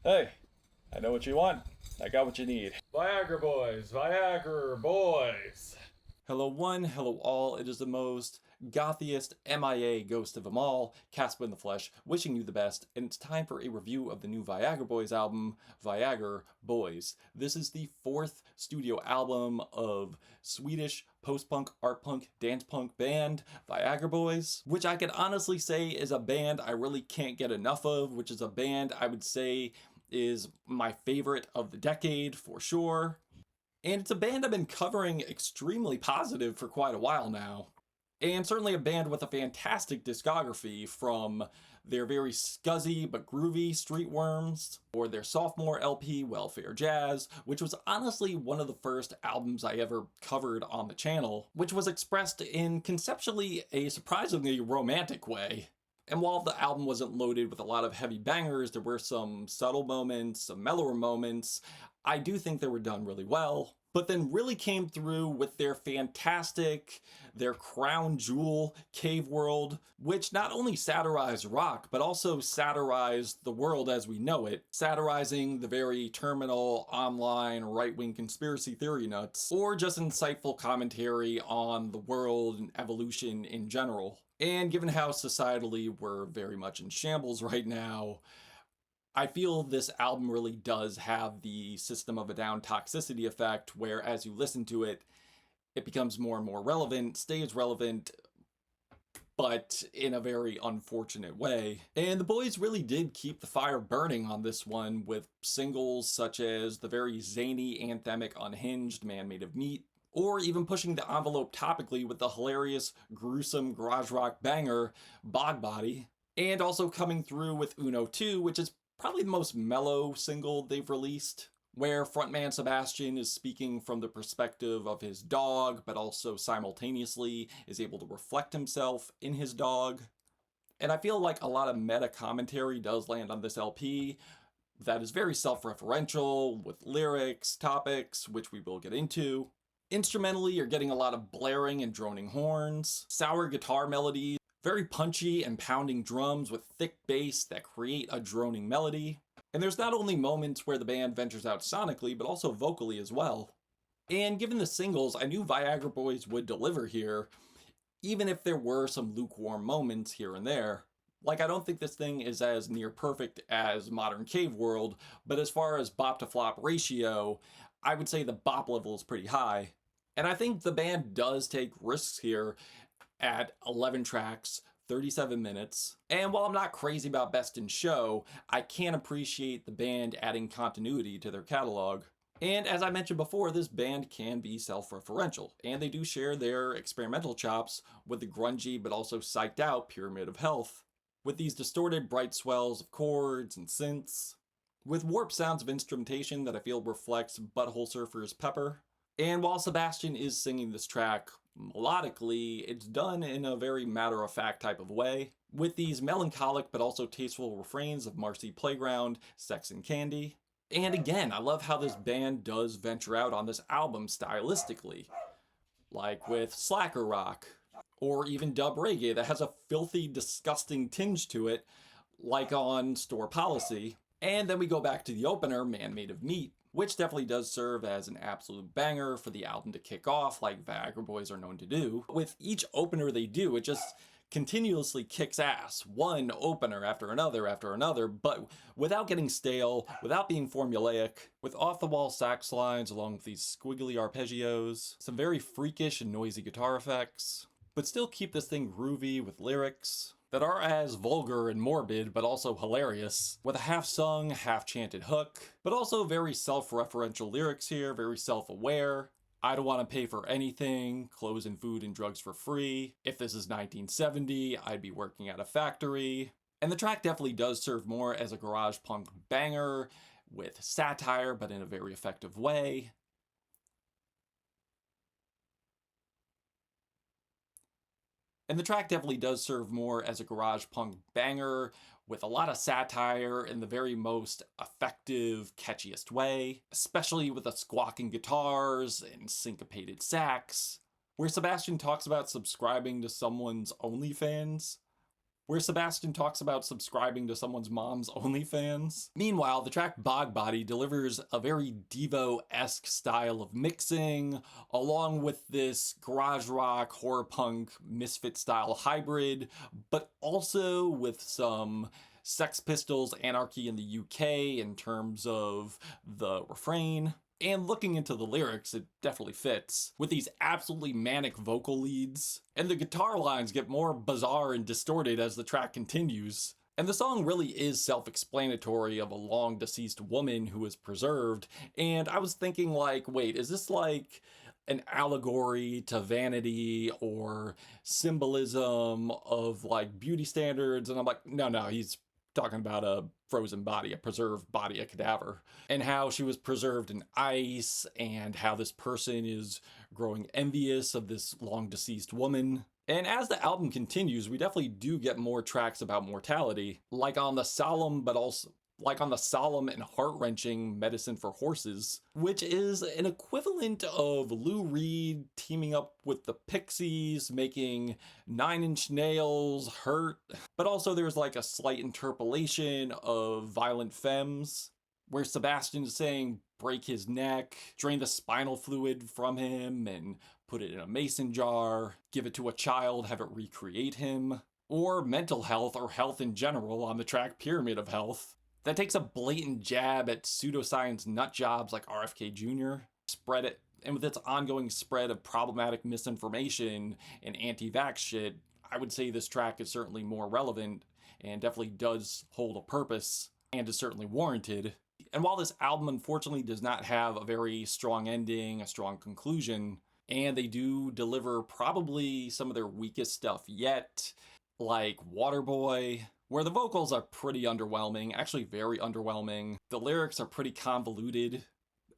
Hey, I know what you want. I got what you need. Viagra boys, Viagra boys. Hello one, hello all. It is the most gothiest MIA ghost of them all, Casper in the flesh, wishing you the best, and it's time for a review of the new Viagra Boys album, Viagra Boys. This is the fourth studio album of Swedish post-punk, art punk, dance punk band Viagra Boys, which I can honestly say is a band I really can't get enough of, which is a band I would say is my favorite of the decade for sure. And it's a band I've been covering extremely positive for quite a while now. And certainly a band with a fantastic discography, from their very scuzzy but groovy Streetworms, or their sophomore LP Welfare Jazz, which was honestly one of the first albums I ever covered on the channel, which was expressed in conceptually a surprisingly romantic way. And while the album wasn't loaded with a lot of heavy bangers, there were some subtle moments, some mellower moments. I do think they were done really well, but then really came through with their fantastic, their crown jewel, Cave World, which not only satirized rock, but also satirized the world as we know it, satirizing the very terminal online right-wing conspiracy theory nuts, or just insightful commentary on the world and evolution in general. And given how societally we're very much in shambles right now, I feel this album really does have the System of a Down toxicity effect, where as you listen to it, it becomes more and more relevant, stays relevant, but in a very unfortunate way. And the boys really did keep the fire burning on this one, with singles such as the very zany, anthemic, unhinged Man Made of Meat, or even pushing the envelope topically with the hilarious, gruesome garage rock banger Bog Body, and also coming through with Uno 2, which is probably the most mellow single they've released, where frontman Sebastian is speaking from the perspective of his dog, but also simultaneously is able to reflect himself in his dog. And I feel like a lot of meta commentary does land on this LP that is very self-referential, with lyrics, topics, which we will get into. Instrumentally, you're getting a lot of blaring and droning horns, sour guitar melodies, very punchy and pounding drums with thick bass that create a droning melody. And there's not only moments where the band ventures out sonically, but also vocally as well. And given the singles, I knew Viagra Boys would deliver here, even if there were some lukewarm moments here and there. Like, I don't think this thing is as near perfect as Modern Cave World, but as far as bop to flop ratio, I would say the bop level is pretty high. And I think the band does take risks here at 11 tracks, 37 minutes. And while I'm not crazy about Best in Show, I can appreciate the band adding continuity to their catalog. And as I mentioned before, this band can be self-referential, and they do share their experimental chops with the grungy but also psyched out Pyramid of Health, with these distorted bright swells of chords and synths, with warped sounds of instrumentation that I feel reflects Butthole Surfer's Pepper. And while Sebastian is singing this track melodically, it's done in a very matter-of-fact type of way, with these melancholic but also tasteful refrains of Marcy Playground, Sex and Candy. And again, I love how this band does venture out on this album stylistically, like with slacker rock, or even dub reggae that has a filthy, disgusting tinge to it, like on Store Policy. And then we go back to the opener, Man Made of Meat, which definitely does serve as an absolute banger for the album to kick off, like Viagra Boys are known to do. With each opener they do, it just continuously kicks ass, one opener after another, but without getting stale, without being formulaic, with off-the-wall sax lines along with these squiggly arpeggios, some very freakish and noisy guitar effects, but still keep this thing groovy with lyrics that are as vulgar and morbid, but also hilarious, with a half-sung, half-chanted hook, but also very self-referential lyrics here, very self-aware. I don't want to pay for anything, clothes and food and drugs for free. If this is 1970, I'd be working at a factory. And the track definitely does serve more as a garage punk banger, with satire, but in a very effective way. And the track definitely does serve more as a garage punk banger, with a lot of satire in the very most effective, catchiest way, especially with the squawking guitars and syncopated sax, where Sebastian talks about subscribing to someone's OnlyFans. where Sebastian talks about subscribing to someone's mom's OnlyFans. Meanwhile, the track Bog Body delivers a very Devo-esque style of mixing, along with this garage rock, horror punk, misfit style hybrid, but also with some Sex Pistols anarchy in the UK in terms of the refrain. And looking into the lyrics, it definitely fits, with these absolutely manic vocal leads. And the guitar lines get more bizarre and distorted as the track continues. And the song really is self-explanatory of a long deceased woman who is preserved. And I was thinking like, wait, is this like an allegory to vanity or symbolism of like beauty standards? And I'm like, no, he's talking about a frozen body, a preserved body, a cadaver, and how she was preserved in ice, and how this person is growing envious of this long deceased woman. And as the album continues, we definitely do get more tracks about mortality, like on the solemn and heart-wrenching Medicine for Horses, which is an equivalent of Lou Reed teaming up with the Pixies, making Nine Inch Nails hurt. But also there's like a slight interpolation of Violent Femmes, where Sebastian is saying break his neck, drain the spinal fluid from him, and put it in a mason jar, give it to a child, have it recreate him. Or mental health, or health in general, on the track Pyramid of Health. That takes a blatant jab at pseudoscience nut jobs like RFK Jr., spread it, and with its ongoing spread of problematic misinformation and anti-vax shit, I would say this track is certainly more relevant and definitely does hold a purpose and is certainly warranted. And while this album unfortunately does not have a very strong ending, a strong conclusion, and they do deliver probably some of their weakest stuff yet, like Waterboy, where the vocals are pretty underwhelming, actually very underwhelming. The lyrics are pretty convoluted,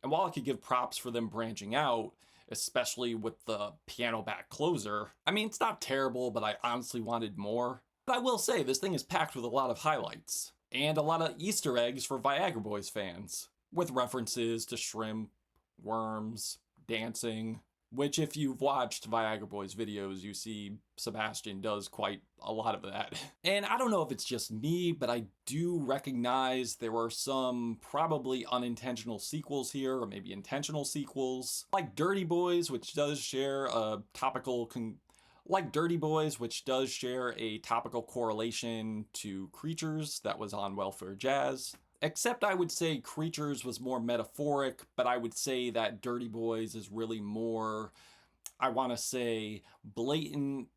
and while I could give props for them branching out, especially with the piano back closer, I mean, it's not terrible, but I honestly wanted more. But I will say, this thing is packed with a lot of highlights, and a lot of Easter eggs for Viagra Boys fans, with references to shrimp, worms, dancing, which if you've watched Viagra Boys videos, you see Sebastian does quite a lot of that. And I don't know if it's just me, but I do recognize there are some probably unintentional sequels here, or maybe intentional sequels. Like Dirty Boys, which does share a topical correlation to Creatures that was on Welfare Jazz. Except I would say Creatures was more metaphoric, but I would say that Dirty Boys is really more, I want to say, blatant,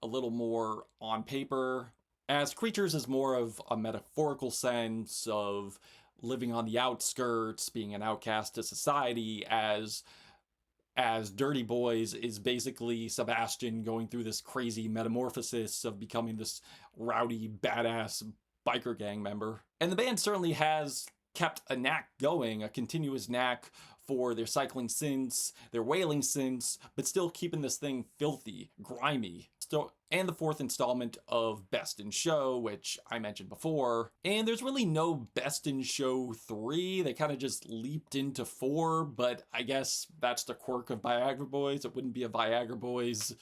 a little more on paper, as Creatures is more of a metaphorical sense of living on the outskirts, being an outcast to society, as Dirty Boys is basically Sebastian going through this crazy metamorphosis of becoming this rowdy, badass biker gang member. And the band certainly has kept a knack going, a continuous knack for their cycling synths, their wailing synths, but still keeping this thing filthy, grimy. And the fourth installment of Best in Show, which I mentioned before. And there's really no Best in Show 3. They kind of just leaped into 4, but I guess that's the quirk of Viagra Boys. It wouldn't be a Viagra Boys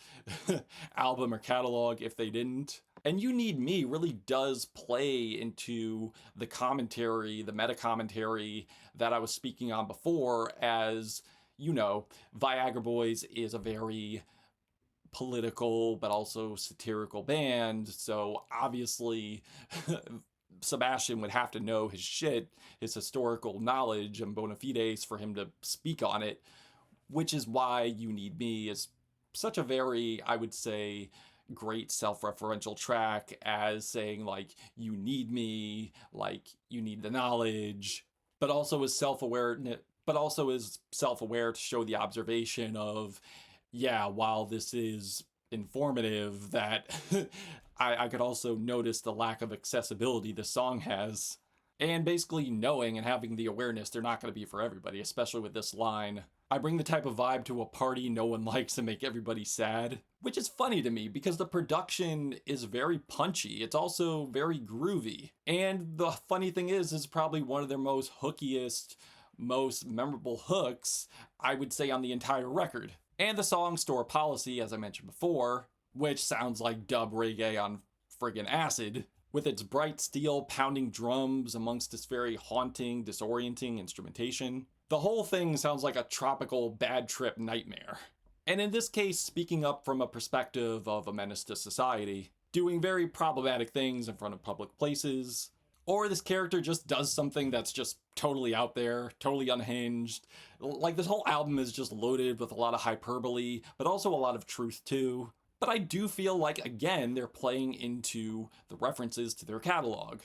album or catalog if they didn't. And You Need Me really does play into the commentary, the meta commentary that I was speaking on before, as, you know, Viagra Boys is a very political but also satirical band, so obviously Sebastian would have to know his shit, his historical knowledge and bona fides for him to speak on it, which is why You Need Me is such a very, I would say, great self-referential track, as saying like, you need me, like you need the knowledge, but also is self-aware to show the observation of, yeah, while this is informative, that I could also notice the lack of accessibility the song has. And basically knowing and having the awareness they're not going to be for everybody, especially with this line, I bring the type of vibe to a party no one likes and make everybody sad. Which is funny to me because the production is very punchy. It's also very groovy. And the funny thing is probably one of their most hookiest, most memorable hooks, I would say, on the entire record. And the song Store Policy, as I mentioned before, which sounds like dub reggae on friggin' acid, with its bright steel pounding drums amongst its very haunting, disorienting instrumentation. The whole thing sounds like a tropical bad trip nightmare. And in this case, speaking up from a perspective of a menace to society, doing very problematic things in front of public places, or this character just does something that's just totally out there, totally unhinged. Like, this whole album is just loaded with a lot of hyperbole, but also a lot of truth too. But I do feel like, again, they're playing into the references to their catalog,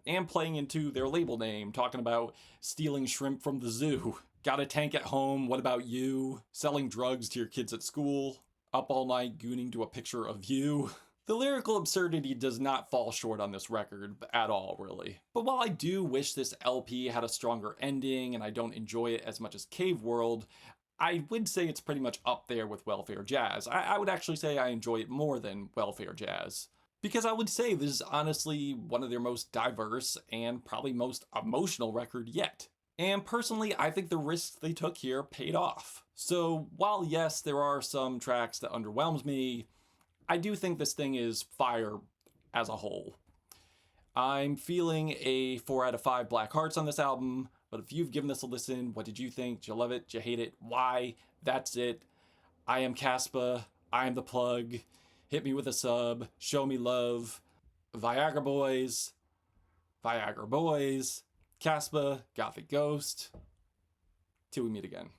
and playing into their label name, talking about stealing shrimp from the zoo, got a tank at home, what about you, selling drugs to your kids at school, up all night gooning to a picture of you. The lyrical absurdity does not fall short on this record at all, really. But while I do wish this LP had a stronger ending and I don't enjoy it as much as Cave World, I would say it's pretty much up there with Welfare Jazz. I would actually say I enjoy it more than Welfare Jazz. Because I would say this is honestly one of their most diverse and probably most emotional record yet. And personally, I think the risks they took here paid off. So while yes, there are some tracks that underwhelms me, I do think this thing is fire as a whole. I'm feeling a 4 out of 5 Black Hearts on this album, but if you've given this a listen, what did you think? Did you love it? Did you hate it? Why? That's it. I am Caspa. I am the plug. Hit me with a sub. Show me love. Viagra Boys. Viagra Boys. Caspa. Gothic Ghost. Till we meet again.